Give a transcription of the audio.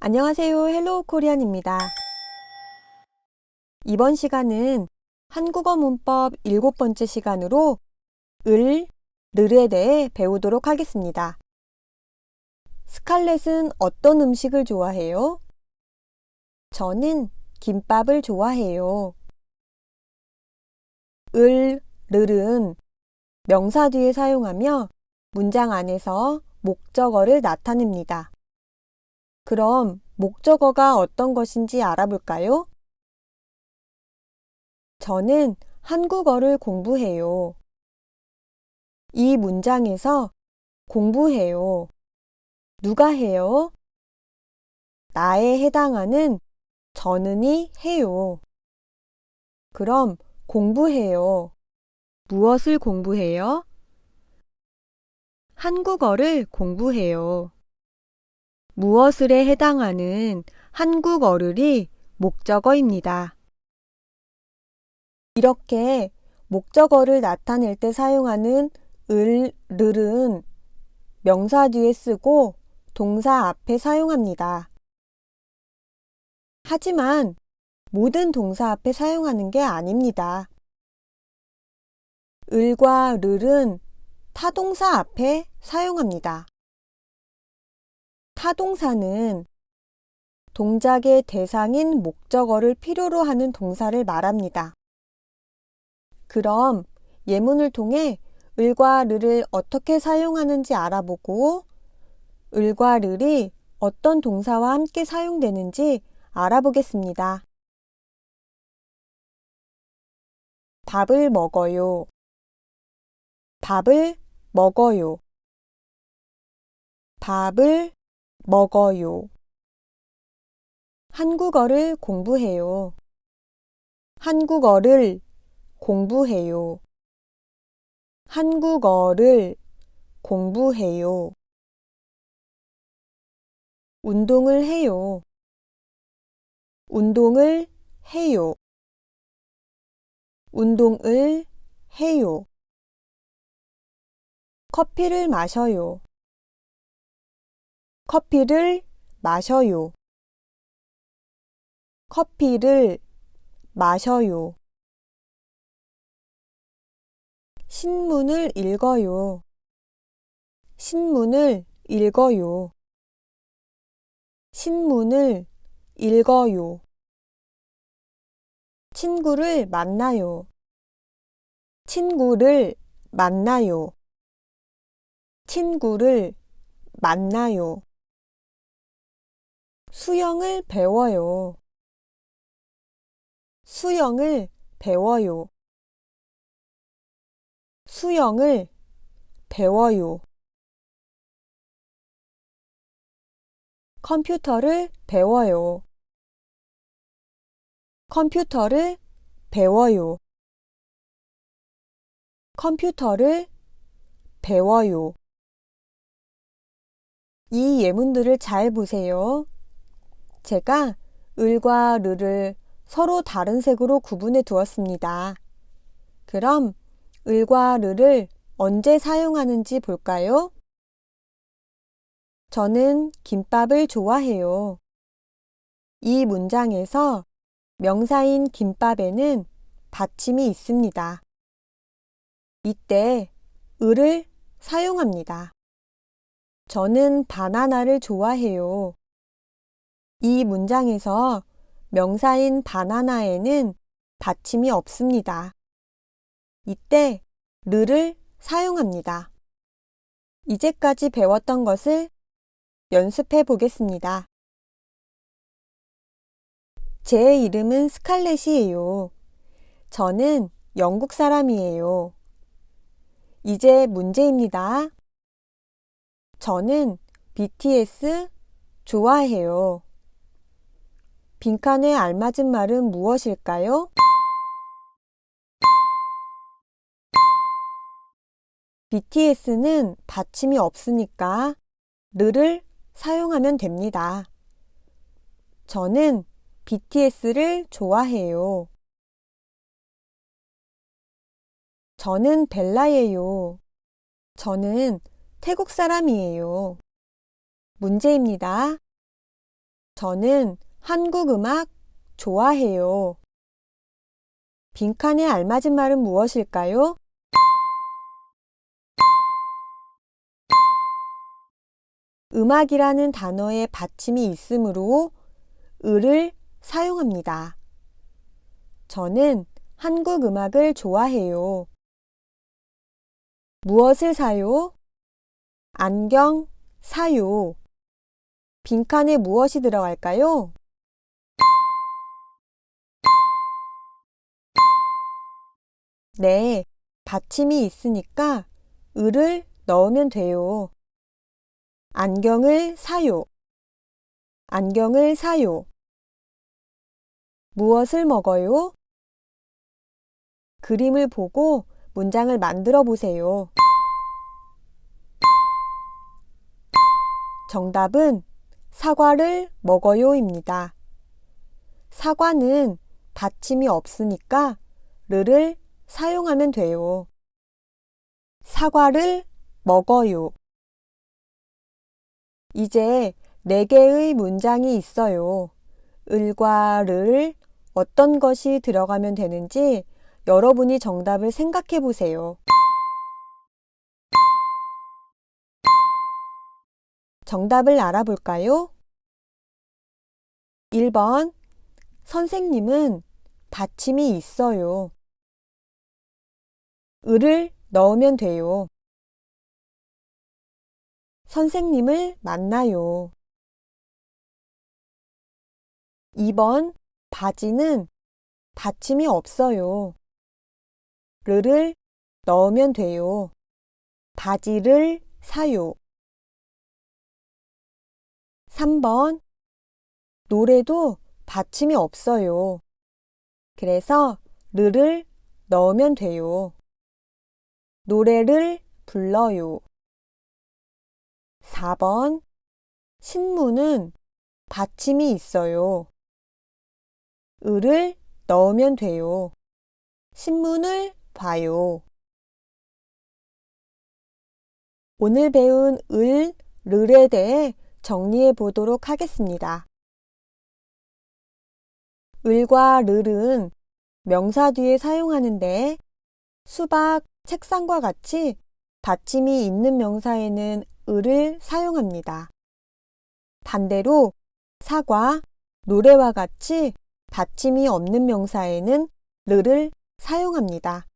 안녕하세요. 헬로우 코리안입니다. 이번 시간은 한국어 문법 7번째 시간으로 을, 르에 대해 배우도록 하겠습니다. 스칼렛은 어떤 음식을 좋아해요? 저는 김밥을 좋아해요. 을, 르는 명사 뒤에 사용하며 문장 안에서 목적어를 나타냅니다. 그럼 목적어가 어떤 것인지 알아볼까요? 저는 한국어를 공부해요. 이 문장에서 공부해요. 누가 해요? 나에 해당하는 저는이 해요. 그럼 공부해요. 무엇을 공부해요? 한국어를 공부해요. 무엇을에 해당하는 한국어를이 목적어입니다. 이렇게 목적어를 나타낼 때 사용하는 을, 르는 명사 뒤에 쓰고 동사 앞에 사용합니다. 하지만 모든 동사 앞에 사용하는 게 아닙니다. 을과 르는 타동사 앞에 사용합니다. 타동사는 동작의 대상인 목적어를 필요로 하는 동사를 말합니다. 그럼 예문을 통해 을과 르를 어떻게 사용하는지 알아보고 을과 르이 어떤 동사와 함께 사용되는지 알아보겠습니다. 밥을 먹어요. 밥을 먹어요. 밥을 먹어요. 한국어를 공부해요. 한국어를 공부해요. 한국어를 공부해요. 운동을 해요. 운동을 해요. 운동을 해요. 커피를 마셔요. 커피를 마셔요. 커피를 마셔요. 신문을 읽어요. 신문을 읽어요. 신문을 읽어요. 친구를 만나요. 친구를 만나요. 친구를 만나요. 수영을 배워요. 수영을 배워요. 수영을 배워요. 컴퓨터를 배워요. 컴퓨터를 배워요. 컴퓨터를 배워요. 이 예문들을 잘 보세요. 제가 을과 르를 서로 다른 색으로 구분해 두었습니다. 그럼 을과 르를 언제 사용하는지 볼까요? 저는 김밥을 좋아해요. 이 문장에서 명사인 김밥에는 받침이 있습니다. 이때 을을 사용합니다. 저는 바나나를 좋아해요. 이 문장에서 명사인 바나나에는 받침이 없습니다. 이때 르를 사용합니다. 이제까지 배웠던 것을 연습해 보겠습니다. 제 이름은 스칼렛이에요. 저는 영국 사람이에요. 이제 문제입니다. 저는 BTS 좋아해요. 빈칸에 알맞은 말은 무엇일까요? BTS는 받침이 없으니까 르를 사용하면 됩니다. 저는 BTS를 좋아해요. 저는 벨라예요. 저는 태국 사람이에요. 문제입니다. 저는 한국 음악 좋아해요. 빈칸에 알맞은 말은 무엇일까요? 음악이라는 단어에 받침이 있으므로 을을 사용합니다. 저는 한국 음악을 좋아해요. 무엇을 사요? 안경 사요. 빈칸에 무엇이 들어갈까요? 네, 받침이 있으니까 을을 넣으면 돼요. 안경을 사요. 안경을 사요. 무엇을 먹어요? 그림을 보고 문장을 만들어 보세요. 정답은 사과를 먹어요입니다. 사과는 받침이 없으니까 르를 사용하면 돼요. 사과를 먹어요. 이제 4개의 문장이 있어요. 을과 를 어떤 것이 들어가면 되는지 여러분이 정답을 생각해 보세요. 정답을 알아볼까요? 1번, 선생님은 받침이 있어요. 을을 넣으면 돼요. 선생님을 만나요. 2번, 바지는 받침이 없어요. 르를 넣으면 돼요. 바지를 사요. 3번, 노래도 받침이 없어요. 그래서 르를 넣으면 돼요. 노래를 불러요. 4번, 신문은 받침이 있어요. 을을 넣으면 돼요. 신문을 봐요. 오늘 배운 을, 르에 대해 정리해 보도록 하겠습니다. 을과 르는 명사 뒤에 사용하는데 수박, 책상과 같이 받침이 있는 명사에는 을을 사용합니다. 반대로 사과, 노래와 같이 받침이 없는 명사에는 르를 사용합니다.